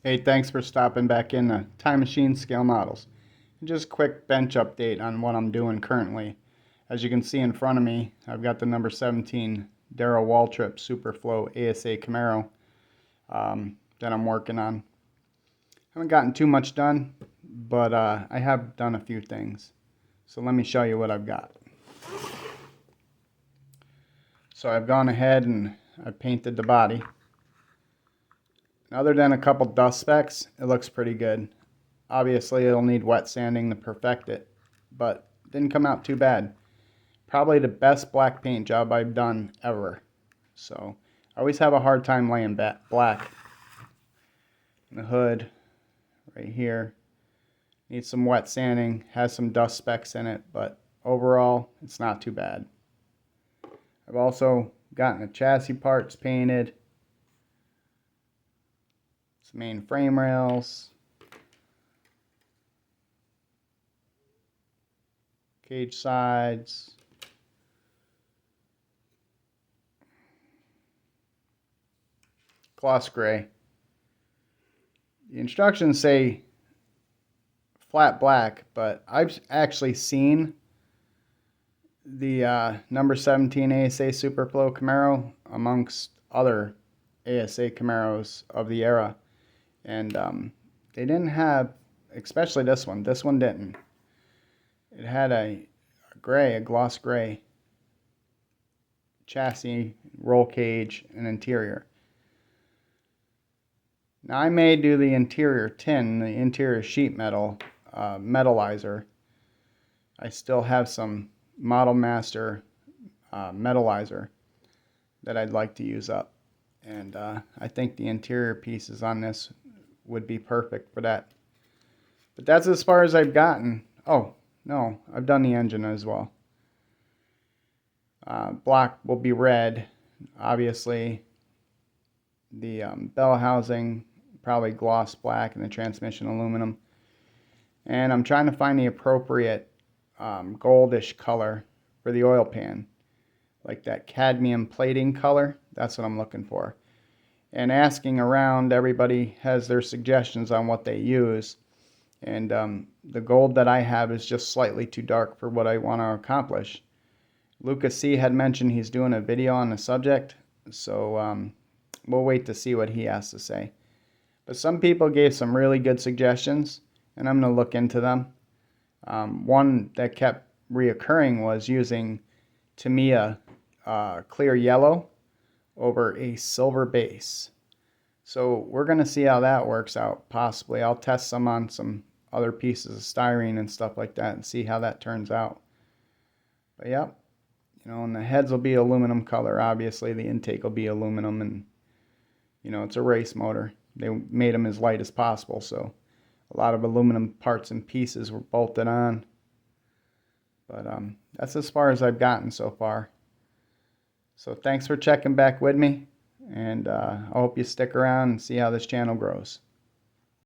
Hey, thanks for stopping back in the Time Machine Scale Models. Just a quick bench update on what I'm doing currently. As you can see in front of me, I've got the number 17 Darrell Waltrip Superflo ASA Camaro that I'm working on. Haven't gotten too much done, but I have done a few things. So let me show you what I've got. So I've gone ahead and I've painted the body. Other than a couple dust specks, it looks pretty good. Obviously, it'll need wet sanding to perfect it, but it didn't come out too bad. Probably the best black paint job I've done ever. So, I always have a hard time laying black. The hood, right here, needs some wet sanding, has some dust specks in it, but overall, it's not too bad. I've also gotten the chassis parts painted. Some main frame rails. Cage sides. Gloss gray. The instructions say flat black, but I've actually seen the number 17 ASA Superflo Camaro amongst other ASA Camaros of the era, and they didn't have, especially this one didn't. It had a gloss gray chassis, roll cage, and interior. Now I may do the interior tin, the interior sheet metal, metallizer. I still have some Model Master metallizer that I'd like to use up. And I think the interior pieces on this would be perfect for that. But that's as far as I've gotten. Oh, no, I've done the engine as well. Block will be red, obviously. The bell housing, probably gloss black, and the transmission aluminum. And I'm trying to find the appropriate goldish color for the oil pan. Like that cadmium plating color, that's what I'm looking for. And asking around, everybody has their suggestions on what they use. And the gold that I have is just slightly too dark for what I want to accomplish. Lucas C. had mentioned he's doing a video on the subject, so we'll wait to see what he has to say. But some people gave some really good suggestions, and I'm going to look into them. One that kept reoccurring was using Tamiya clear yellow over a silver base. So we're going to see how that works out, possibly. I'll test some on some other pieces of styrene and stuff like that and see how that turns out. But yep, and the heads will be aluminum color, obviously. The intake will be aluminum, and it's a race motor. They made them as light as possible, so a lot of aluminum parts and pieces were bolted on. But that's as far as I've gotten so far. So thanks for checking back with me, and I hope you stick around and see how this channel grows.